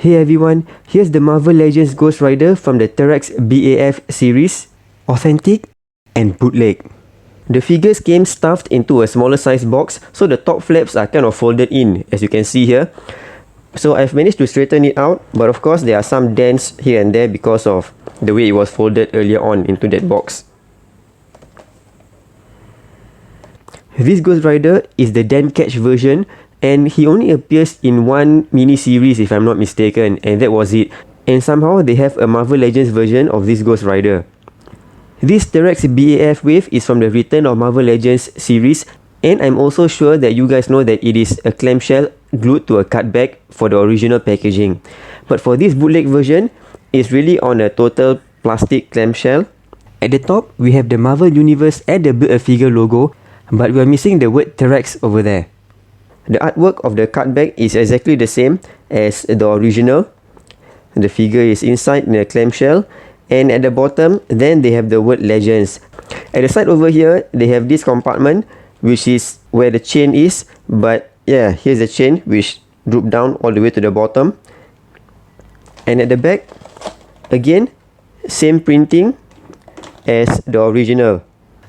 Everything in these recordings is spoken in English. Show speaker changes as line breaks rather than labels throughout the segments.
Hey everyone, here's the Marvel Legends Ghost Rider from the Terrax BAF series, authentic and bootleg. The figures came stuffed into a smaller size box, so the top flaps are kind of folded in, as you can see here. So I've managed to straighten it out, but of course there are some dents here and there because of the way it was folded earlier on into that box. This Ghost Rider is the dent catch version, and he only appears in one mini-series if I'm not mistaken, and that was it. And somehow they have a Marvel Legends version of this Ghost Rider. This Terrax BAF Wave is from the Return of Marvel Legends series, and I'm also sure that you guys know that it is a clamshell glued to a card bag for the original packaging. But for this bootleg version, it's really on a total plastic clamshell. At the top, we have the Marvel Universe and the Build-A-Figure logo, but we are missing the word Terrax over there. The artwork of the card bag is exactly the same as the original. The figure is inside in a clamshell, and at the bottom then they have the word Legends. At the side over here they have this compartment which is where the chain is, but yeah, here's the chain which droop down all the way to the bottom. And at the back, again, same printing as the original.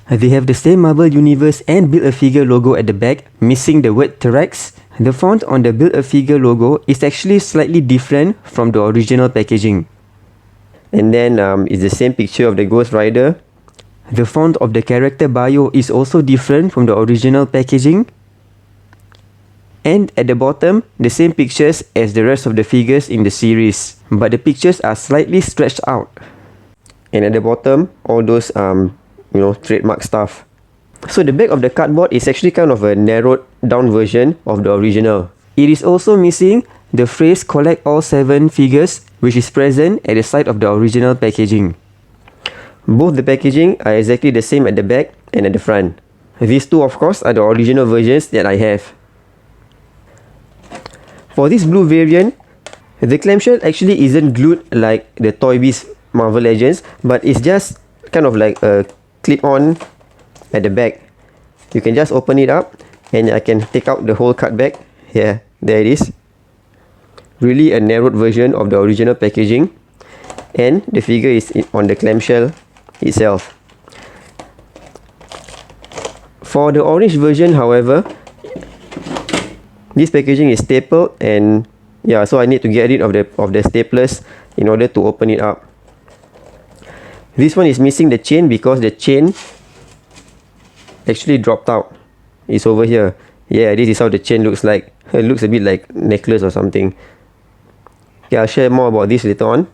They have the same Marvel Universe and Build-A-Figure logo at the back, missing the word Terrax. The font on the Build-A-Figure logo is actually slightly different from the original packaging. And then it's the same picture of the Ghost Rider. The font of the character bio is also different from the original packaging. And at the bottom, the same pictures as the rest of the figures in the series, but the pictures are slightly stretched out. And at the bottom, all those trademark stuff. So the back of the cardboard is actually kind of a narrowed down version of the original. It is also missing the phrase "collect all 7 figures", which is present at the side of the original packaging. Both the packaging are exactly the same at the back and at the front. These two, of course, are the original versions that I have. For this blue variant, the clamshell actually isn't glued like the Toy Biz Marvel Legends, but it's just kind of like a clip-on at the back. You can just open it up and I can take out the whole card bag. Yeah, there it is. Really a narrowed version of the original packaging, and the figure is on the clamshell itself. For the orange version, however, this packaging is stapled, and yeah, so I need to get rid of the staplers in order to open it up. This one is missing the chain because the chain actually dropped out. It's over here. Yeah, this is how the chain looks like. It looks a bit like necklace or something. Okay, I'll share more about this later on.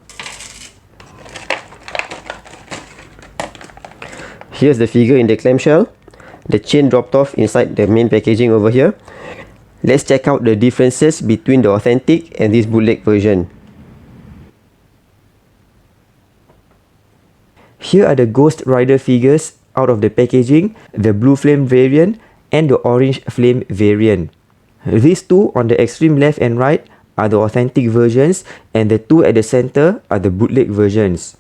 Here's the figure in the clamshell. The chain dropped off inside the main packaging over here. Let's check out the differences between the authentic and this bootleg version. Here are the Ghost Rider figures out of the packaging, the blue flame variant and the orange flame variant. These two on the extreme left and right are the authentic versions, and the two at the center are the bootleg versions.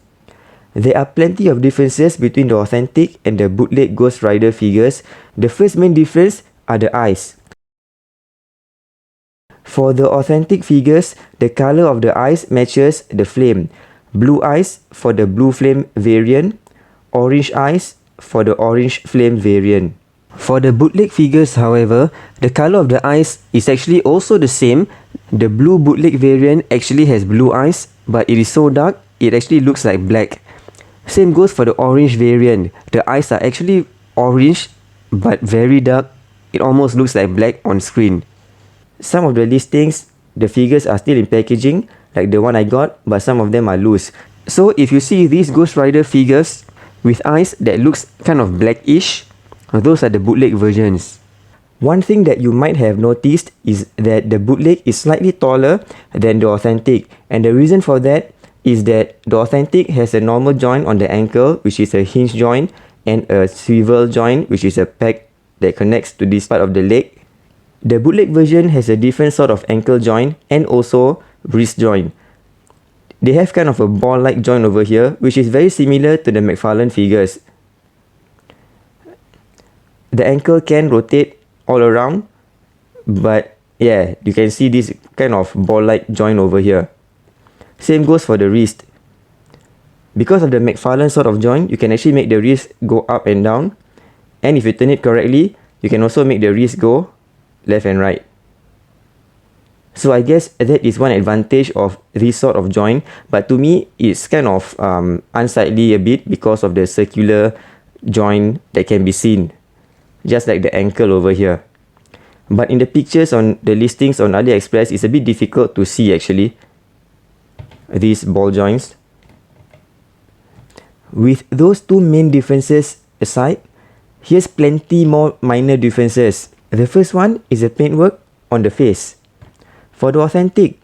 There are plenty of differences between the authentic and the bootleg Ghost Rider figures. The first main difference are the eyes. For the authentic figures, the color of the eyes matches the flame. Blue eyes for the blue flame variant, orange eyes for the orange flame variant. For the bootleg figures, however, the color of the eyes is actually also the same. The blue bootleg variant actually has blue eyes, but it is so dark, it actually looks like black. Same goes for the orange variant. The eyes are actually orange, but very dark. It almost looks like black on screen. Some of the listings, the figures are still in packaging, like the one I got, but some of them are loose. So if you see these Ghost Rider figures with eyes that looks kind of blackish, those are the bootleg versions. One thing that you might have noticed is that the bootleg is slightly taller than the authentic, and the reason for that is that the authentic has a normal joint on the ankle, which is a hinge joint, and a swivel joint, which is a peg that connects to this part of the leg. The bootleg version has a different sort of ankle joint and also wrist joint. They have kind of a ball-like joint over here, which is very similar to the McFarlane figures. The ankle can rotate all around, but yeah, you can see this kind of ball-like joint over here. Same goes for the wrist. Because of the McFarlane sort of joint, you can actually make the wrist go up and down. And if you turn it correctly, you can also make the wrist go left and right. So I guess that is one advantage of this sort of joint. But to me, it's kind of unsightly a bit because of the circular joint that can be seen. Just like the ankle over here. But in the pictures on the listings on Aliexpress, it's a bit difficult to see actually. These ball joints. With those two main differences aside, here's plenty more minor differences. The first one is the paintwork on the face. For the authentic,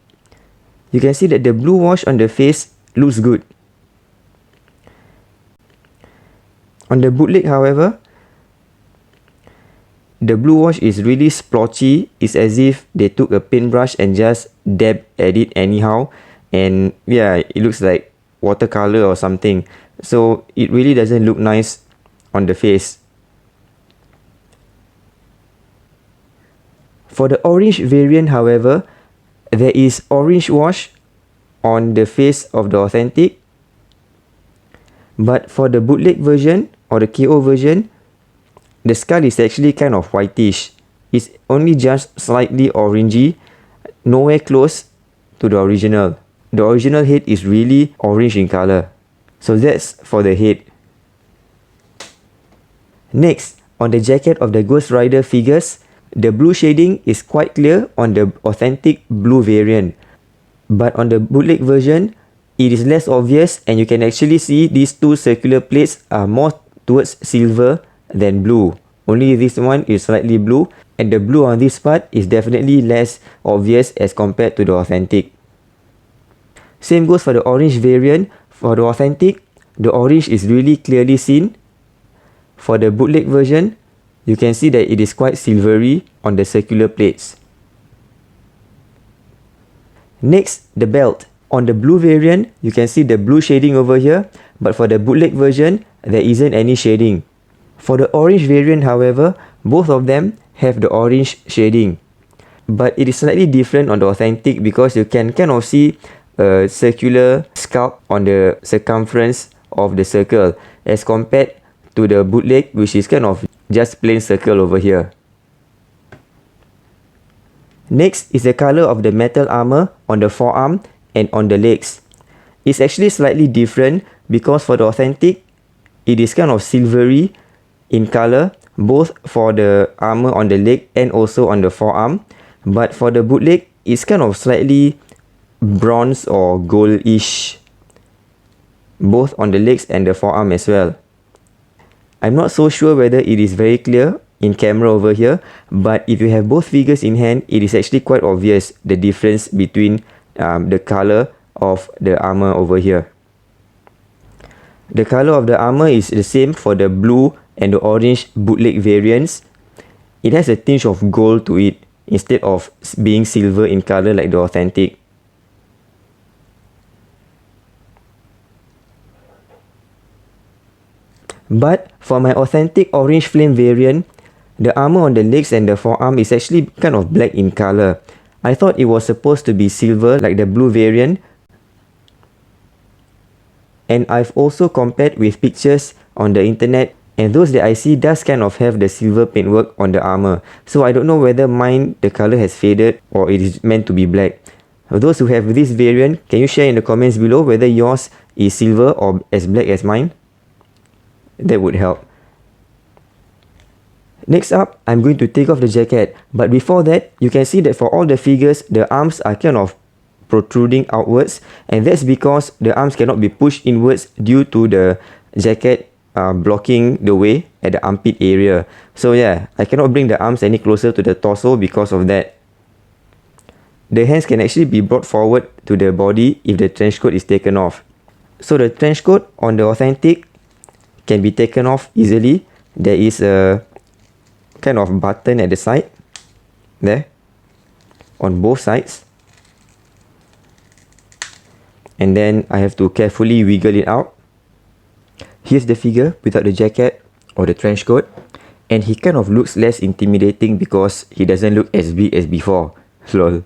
you can see that the blue wash on the face looks good. On the bootleg, however, the blue wash is really splotchy. It's as if they took a paintbrush and just dabbed at it anyhow. And yeah, it looks like watercolor or something. So it really doesn't look nice on the face. For the orange variant, however, there is orange wash on the face of the authentic. But for the bootleg version or the KO version, the skull is actually kind of whitish. It's only just slightly orangey, nowhere close to the original. The original head is really orange in color. So that's for the head. Next, on the jacket of the Ghost Rider figures, the blue shading is quite clear on the authentic blue variant. But on the bootleg version, it is less obvious and you can actually see these two circular plates are more towards silver than blue. Only this one is slightly blue and the blue on this part is definitely less obvious as compared to the authentic. Same goes for the orange variant. For the authentic, the orange is really clearly seen. For the bootleg version, you can see that it is quite silvery on the circular plates. Next, the belt. On the blue variant, you can see the blue shading over here, but for the bootleg version, there isn't any shading. For the orange variant, however, both of them have the orange shading. But it is slightly different on the authentic because you can kind of see a circular scalp on the circumference of the circle as compared to the bootleg, which is kind of just plain circle over here. Next is the color of the metal armor on the forearm and on the legs. It's actually slightly different because for the authentic, it is kind of silvery in color, both for the armor on the leg and also on the forearm. But for the bootleg, it's kind of slightly bronze or goldish, both on the legs and the forearm as well. I'm not so sure whether it is very clear in camera over here, but if you have both figures in hand, it is actually quite obvious the difference between the color of the armor over here. The color of the armor is the same for the blue and the orange bootleg variants. It has a tinge of gold to it instead of being silver in color like the authentic. But for my authentic orange flame variant, the armor on the legs and the forearm is actually kind of black in color. I thought it was supposed to be silver like the blue variant. And I've also compared with pictures on the internet, and those that I see does kind of have the silver paintwork on the armor. So I don't know whether mine, the color has faded or it is meant to be black. For those who have this variant, can you share in the comments below whether yours is silver or as black as mine? That would help. Next up, I'm going to take off the jacket. But before that, you can see that for all the figures, the arms are kind of protruding outwards. And that's because the arms cannot be pushed inwards due to the jacket blocking the way at the armpit area. So yeah, I cannot bring the arms any closer to the torso because of that. The hands can actually be brought forward to the body if the trench coat is taken off. So the trench coat on the authentic can be taken off easily. There is a kind of button at the side there on both sides, and then I have to carefully wiggle it out. Here's the figure without the jacket or the trench coat, and he kind of looks less intimidating because he doesn't look as big as before. Lol.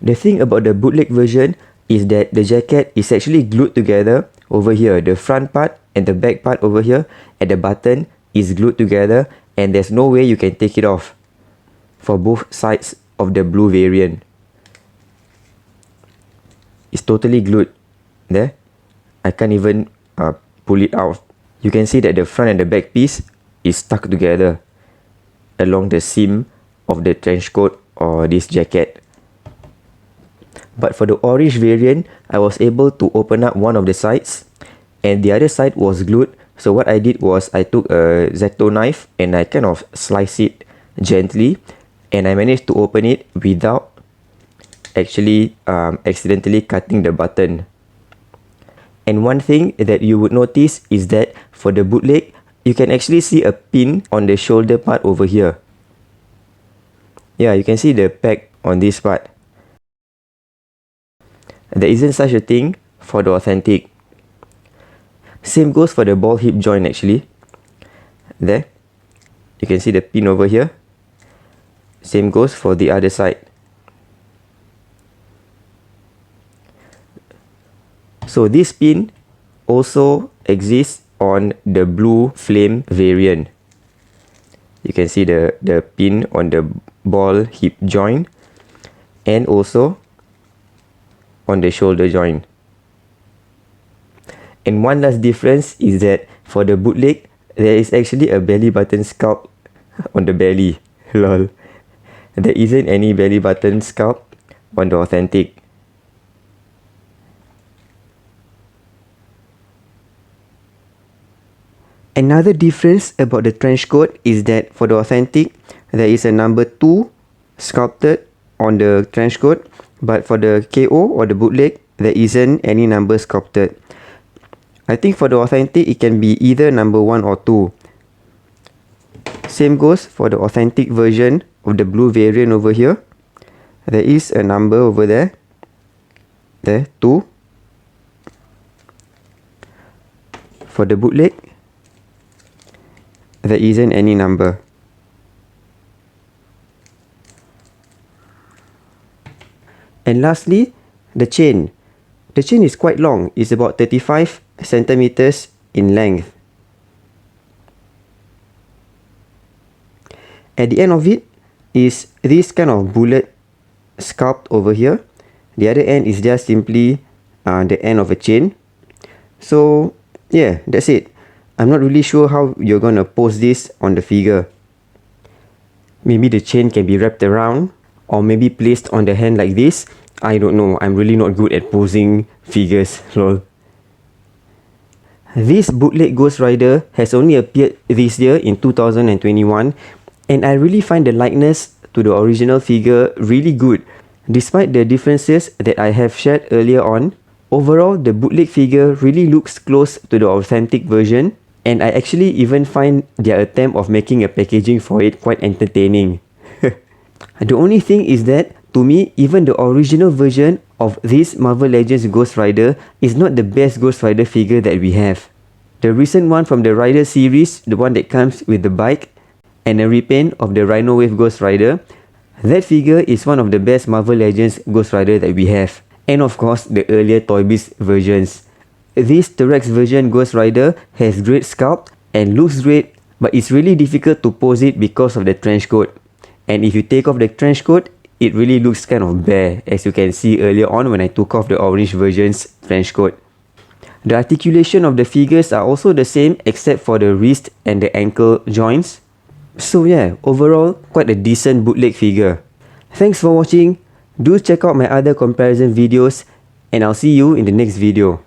The thing about the bootleg version, is that the jacket is actually glued together over here. The front part and the back part over here at the button is glued together, and there's no way you can take it off for both sides of the blue variant. It's totally glued there. I can't even pull it out. You can see that the front and the back piece is stuck together along the seam of the trench coat or this jacket. But for the orange variant, I was able to open up one of the sides and the other side was glued. So what I did was I took a X-Acto knife and I kind of sliced it gently, and I managed to open it without actually accidentally cutting the button. And one thing that you would notice is that for the bootleg, you can actually see a pin on the shoulder part over here. Yeah, you can see the peg on this part. There isn't such a thing for the authentic. Same goes for the ball hip joint actually. There, you can see the pin over here. Same goes for the other side. So this pin also exists on the blue flame variant. You can see the pin on the ball hip joint and also on the shoulder joint. And one last difference is that for the bootleg, there is actually a belly button sculpt on the belly. Lol. There isn't any belly button sculpt on the authentic. Another difference about the trench coat is that for the authentic, there is a number 2 sculpted on the trench coat, but for the KO or the bootleg, there isn't any number sculpted. I think for the authentic, it can be either number 1 or 2. Same goes for the authentic version of the blue variant over here. There is a number over there. There, 2. For the bootleg, there isn't any number. And lastly, the chain. The chain is quite long. It's about 35 centimeters in length. At the end of it is this kind of bullet sculpt over here. The other end is just simply the end of a chain. So yeah, that's it. I'm not really sure how you're gonna pose this on the figure. Maybe the chain can be wrapped around or maybe placed on the hand like this. I don't know. I'm really not good at posing figures. Lol. This bootleg Ghost Rider has only appeared this year in 2021, and I really find the likeness to the original figure really good. Despite the differences that I have shared earlier on, overall the bootleg figure really looks close to the authentic version, and I actually even find their attempt of making a packaging for it quite entertaining. The only thing is that, to me, even the original version of this Marvel Legends Ghost Rider is not the best Ghost Rider figure that we have. The recent one from the Rider series, the one that comes with the bike, and a repaint of the Rhino Wave Ghost Rider, that figure is one of the best Marvel Legends Ghost Rider that we have. And of course, the earlier Toy Biz versions. This Terrax version Ghost Rider has great sculpt and looks great, but it's really difficult to pose it because of the trench coat. And if you take off the trench coat, it really looks kind of bare, as you can see earlier on when I took off the orange version's trench coat. The articulation of the figures are also the same except for the wrist and the ankle joints. So yeah, overall, quite a decent bootleg figure. Thanks for watching. Do check out my other comparison videos, and I'll see you in the next video.